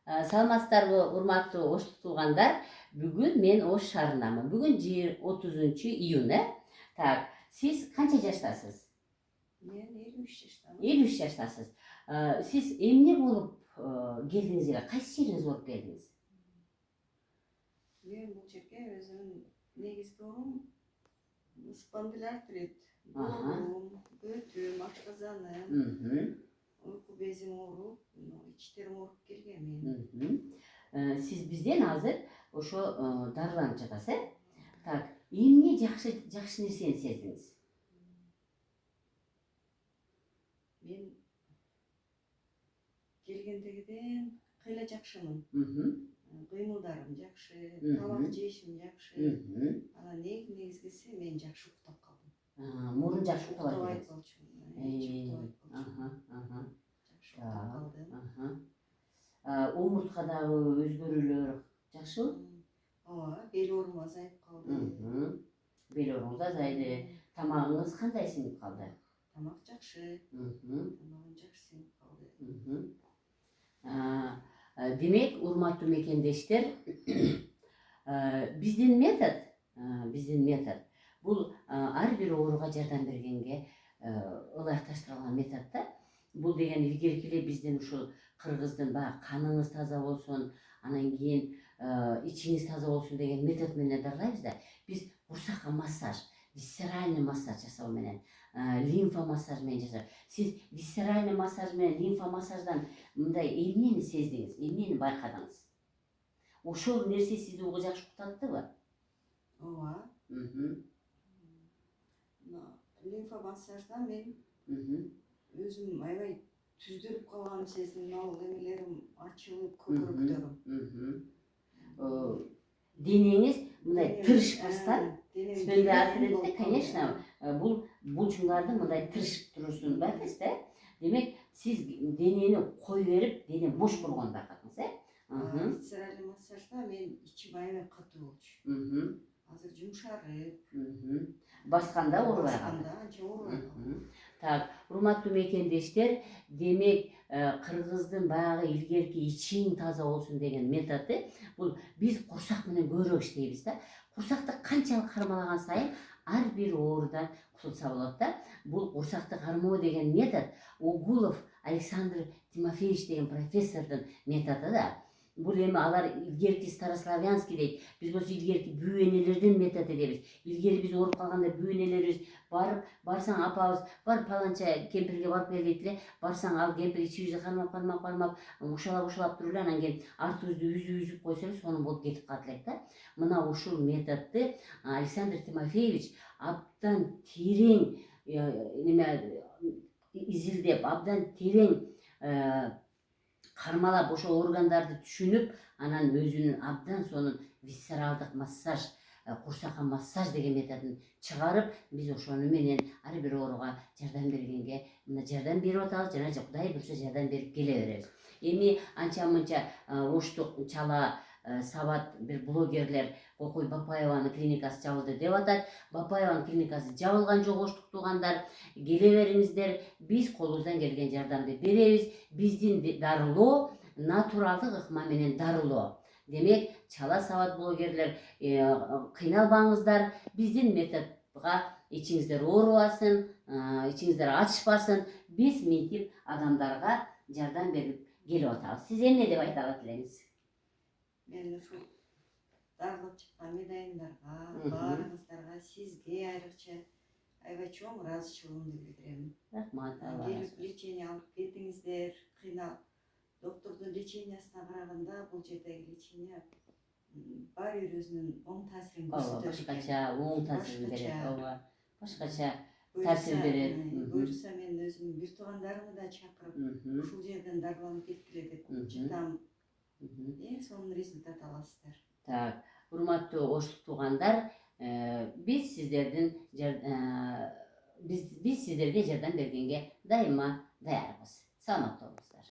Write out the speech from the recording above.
Саламатсыздарбы, урматтуу Ош туугандар. Бүгүн мен Ош шаарындамын. Бүгүн 30 июнь. Так, сиз канча жаштасыз? Мен 53 жаштамын. 53 жаштасыз. Сиз эмне болуп келдиңиз эле? Кайсы жериңиз болуп келдиңиз? Мен бул жерге өзүм негизги оорум спондил артрит, боорум, бөтүм, ашказаным, uyku bezim ооруп, ичтерим ооруп келген мен. Сиз бизден азыр ошо дарыланып жатасыз, э? Так, эмне жакшы нерсени сездиңиз? Мен келгендегиден кыйла жакшымын. Кыймылдарым жакшы, тамак жешим жакшы. Анан негизгиси мен жакшы уктап калдым. Мурун жакшы уктап албайт калдым. Жакшы уктап калдым. Омурткадагы өзгөрүүлөр жакшыбы? Ооба, бел оорум азайып калды. Бел ооруңуз азайды. Тамагыңыз кандай сиңип калды? Тамак жакшы. Тамагым жакшы сиңип калды. Демек, урматтуу мекендештер, биздин метод бул ар бир ооруга жардам бергенге ылайыкташтырылган метод да. Бул деген илгерки эле биздин ушул кыргыздын баягы каныңыз таза болсун, анан кийин ичиңиз таза болсун деген метод менен дарылайбыз да. Биз курсакка массаж, висцеральный массаж жасоо менен, лимфа массаж менен жасайбыз. Сиз висцеральный массаж менен лимфа массаждан мындай эмнени сездиңиз, эмнени байкадыңыз? Ошол нерсе сизди жакшы уктаттыбы? Ооба. Лимфа массаждан мен өзүм аябай түздөлүп калганын сездим. Ал эмелерим ачылып, көкүрөктөрүм. Денеңиз мындай тырышпастан, спондил артритте, конечно, бул булчуңдардын мындай тырышып турушун байкайсыз да. Демек, сиз денени кой берип, дене бош болгонун байкадыңыз, э? Висцеральный массажда мен ичим аябай катуу болчу. Азыр жумшарып. Басканда оорубай калды. Басканда анча оорубай калды. Так, урматтуу мекендештер, демек, кыргыздын баягы илгерки ичиң таза болсун деген методу, бул биз курсак менен көбүрөөк иштейбиз да. Курсакты канчалык кармалаган сайын ар бир оорудан кутулса болот да. Бул курсакты кармоо деген метод Огулов Александр Тимофеевич деген профессордун методу да. Бул эми алар илгерки старославянский дейт. Биз болсо илгерки бүү энелердин методу дейбиз. Илгери биз ооруп калганда бүү энелерибиз барсаң апабыз, бар паланча кемпирге барып кел дейт эле. Барсаң ал кемпир ичибизди кармап, ушалап туруп эле анан кийин артыбызды үзүп койсо эле сонун болуп кетип калат элек да. Мына ушул методду Александр Тимофеевич абдан терең изилдеп, абдан терең кармалап ошо органдарды түшүнүп, анан өзүнүн абдан сонун висцералдык массаж, курсакка массаж деген методун чыгарып, биз ошону менен ар бир ооруга жардам бергенге мына жардам берип атабыз жана Кудай буюрса жардам берип келе беребиз. Эми анча-мынча Оштук чала сабат бир блогерлер Кокой Бапаеванын клиникасы жабылды деп атат. Бапаеванын клиникасы жабылган жок, Оштук туугандар. Келе бериңиздер, биз колубуздан келген жардамды беребиз. Биздин дарылоо натуралдык ыкма менен дарылоо. Демек, чала сабат блогерлер кыйналбаңыздар. Биздин методго ичиңиздер оорубасын, ичиңиздер ачышпасын. Биз мынтип адамдарга жардам берип келип атабыз. Сиз эмне деп айта алат элеңиз? Мен ушул дарылап чыккан медайымдарга, баарыңыздарга, сизге айрыкча аябай чоң ыраазычылыгымды билдирем. Рахмат. Келип лечение алып келдиңиздер, кыйналып. Доктордун лечениясына караганда бул жердеги лечение бар бир өзүнүн оң таасирин көрсөтөт. Башкача оң таасир берет. Башкача таасир берет. Буюрса мен өзүм бир туугандарымды да чакырып, ушул жерден дарыланып кеткиле деп чытам. Эң сонун результат аласыздар. Так, урматтуу Оштук туугандар, биз сиздерге жардам бергенге дайыма даярбыз. Саламат болуңуз.